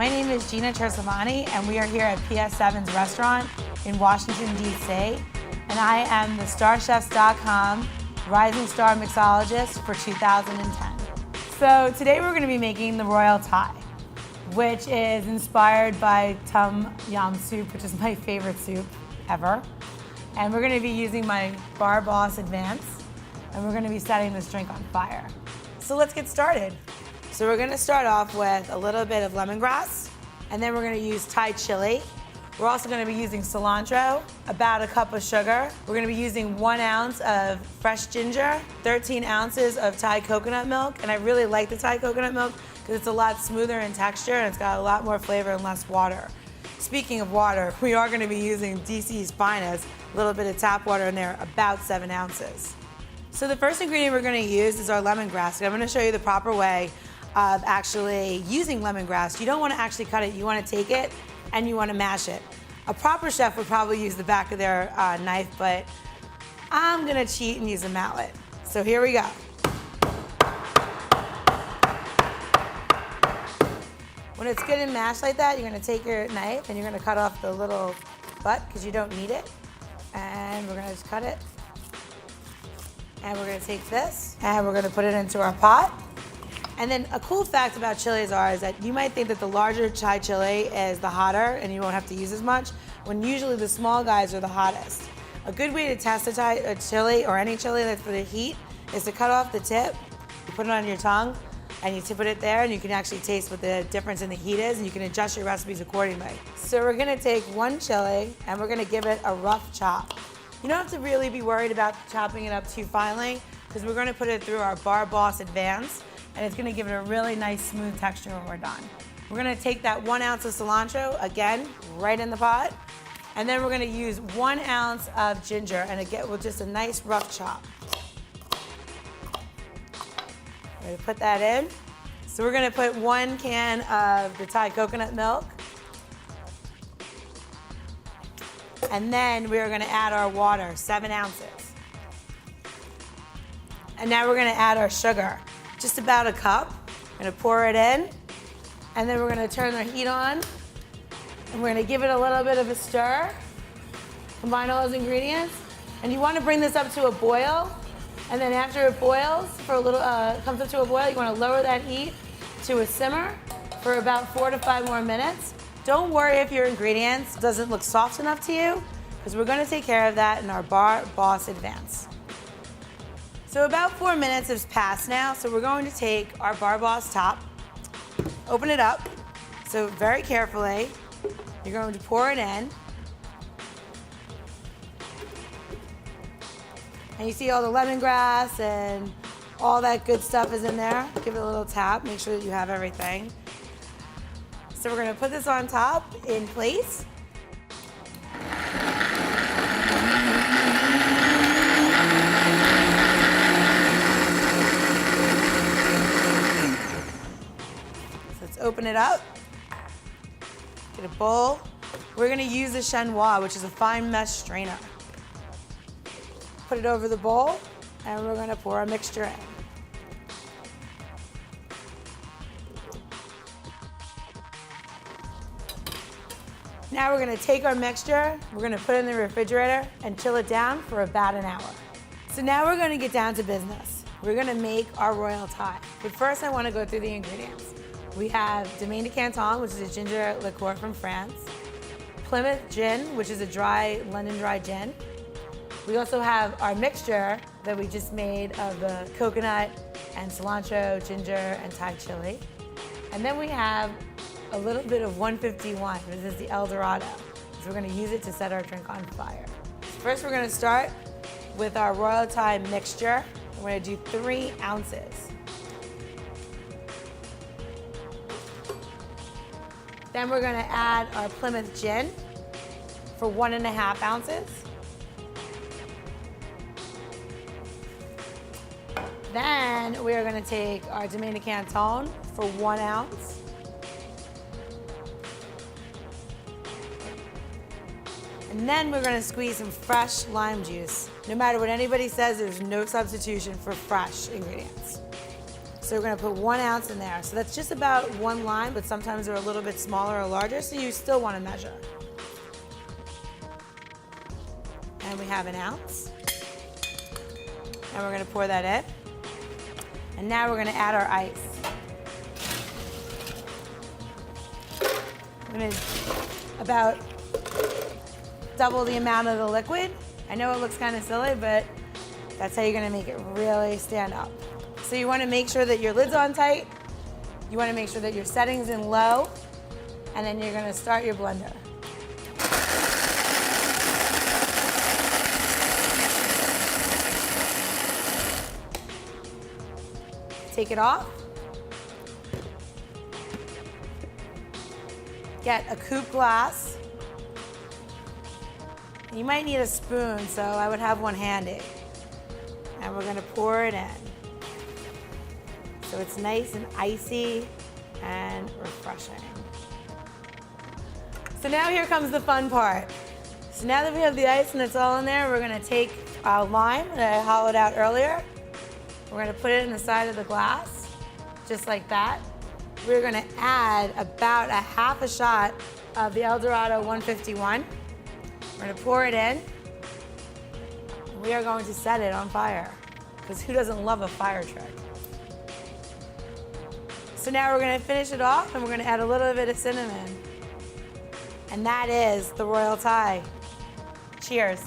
My name is Gina Chersevanis, and we are here at PS7's restaurant in Washington, D.C. And I am the StarChefs.com Rising Star Mixologist for 2010. So today we're going to be making the Royal Thai, which is inspired by Tom Yum soup, which is my favorite soup ever. And we're going to be using my Bar Boss Advance, and we're going to be setting this drink on fire. So let's get started. So we're going to start off with a little bit of lemongrass, and then we're going to use Thai chili. We're also going to be using cilantro, about a cup of sugar. We're going to be using 1 ounce of fresh ginger, 13 ounces of Thai coconut milk, and I really like the Thai coconut milk because it's a lot smoother in texture and it's got a lot more flavor and less water. Speaking of water, we are going to be using DC's Finest, a little bit of tap water in there, about 7 ounces. So the first ingredient we're going to use is our lemongrass. I'm going to show you the proper way of actually using lemongrass. You don't want to actually cut it, you want to take it and you want to mash it. A proper chef would probably use the back of their knife, but I'm going to cheat and use a mallet. So here we go. When it's good and mashed like that, you're going to take your knife and you're going to cut off the little butt because you don't need it. And we're going to just cut it. And we're going to take this and we're going to put it into our pot. And then a cool fact about chilies is that you might think that the larger Thai chili is the hotter and you won't have to use as much, when usually the small guys are the hottest. A good way to test a chili or any chili that's for the heat is to cut off the tip, you put it on your tongue, and you put it there, and you can actually taste what the difference in the heat is, and you can adjust your recipes accordingly. So we're gonna take one chili and we're gonna give it a rough chop. You don't have to really be worried about chopping it up too finely because we're gonna put it through our Bar Boss Advance, and it's gonna give it a really nice smooth texture when we're done. We're gonna take that 1 ounce of cilantro, again, right in the pot, and then we're gonna use 1 ounce of ginger, and again, with just a nice rough chop. We're gonna put that in. So we're gonna put 1 can of the Thai coconut milk, and then we're gonna add our water, 7 ounces. And now we're gonna add our sugar. Just about a cup. We're gonna pour it in, and then we're gonna turn the heat on, and we're gonna give it a little bit of a stir. Combine all those ingredients, and you wanna bring this up to a boil, and then after it boils, for a little, comes up to a boil, you wanna lower that heat to a simmer for about 4 to 5 more minutes. Don't worry if your ingredients doesn't look soft enough to you, because we're gonna take care of that in our Bar Boss Advance. So about 4 minutes has passed now, so we're going to take our Bar Boss top, open it up, so very carefully, you're going to pour it in. And you see all the lemongrass and all that good stuff is in there. Give it a little tap, make sure that you have everything. So we're gonna put this on top in place. Open it up, get a bowl. We're gonna use the chinois, which is a fine mesh strainer. Put it over the bowl, and we're gonna pour our mixture in. Now we're gonna take our mixture, we're gonna put it in the refrigerator and chill it down for about an hour. So now we're gonna get down to business. We're gonna make our Royal Thai. But first I wanna go through the ingredients. We have Domaine de Canton, which is a ginger liqueur from France. Plymouth gin, which is a London dry gin. We also have our mixture that we just made of the coconut and cilantro, ginger, and Thai chili. And then we have a little bit of 151, this is the El Dorado. So we're gonna use it to set our drink on fire. First, we're gonna start with our Royal Thai mixture. We're gonna do 3 ounces. Then we're gonna add our Plymouth gin for 1.5 ounces. Then we are gonna take our Domaine de Canton for 1 ounce. And then we're gonna squeeze some fresh lime juice. No matter what anybody says, there's no substitution for fresh ingredients. So So we're gonna put 1 ounce in there. So that's just about 1 lime, but sometimes they're a little bit smaller or larger, so you still wanna measure. And we have 1 ounce. And we're gonna pour that in. And now we're gonna add our ice. I'm gonna about double the amount of the liquid. I know it looks kind of silly, but that's how you're gonna make it really stand up. So you wanna make sure that your lid's on tight. You wanna make sure that your setting's in low, and then you're gonna start your blender. Take it off. Get a coupe glass. You might need a spoon, so I would have one handy. And we're gonna pour it in. So it's nice and icy and refreshing. So now here comes the fun part. So now that we have the ice and it's all in there, we're gonna take our lime that I hollowed out earlier. We're gonna put it in the side of the glass, just like that. We're gonna add about a half a shot of the El Dorado 151. We're gonna pour it in. We are going to set it on fire, because who doesn't love a fire trick? So now we're gonna finish it off, and we're gonna add a little bit of cinnamon. And that is the royal Thai. Cheers.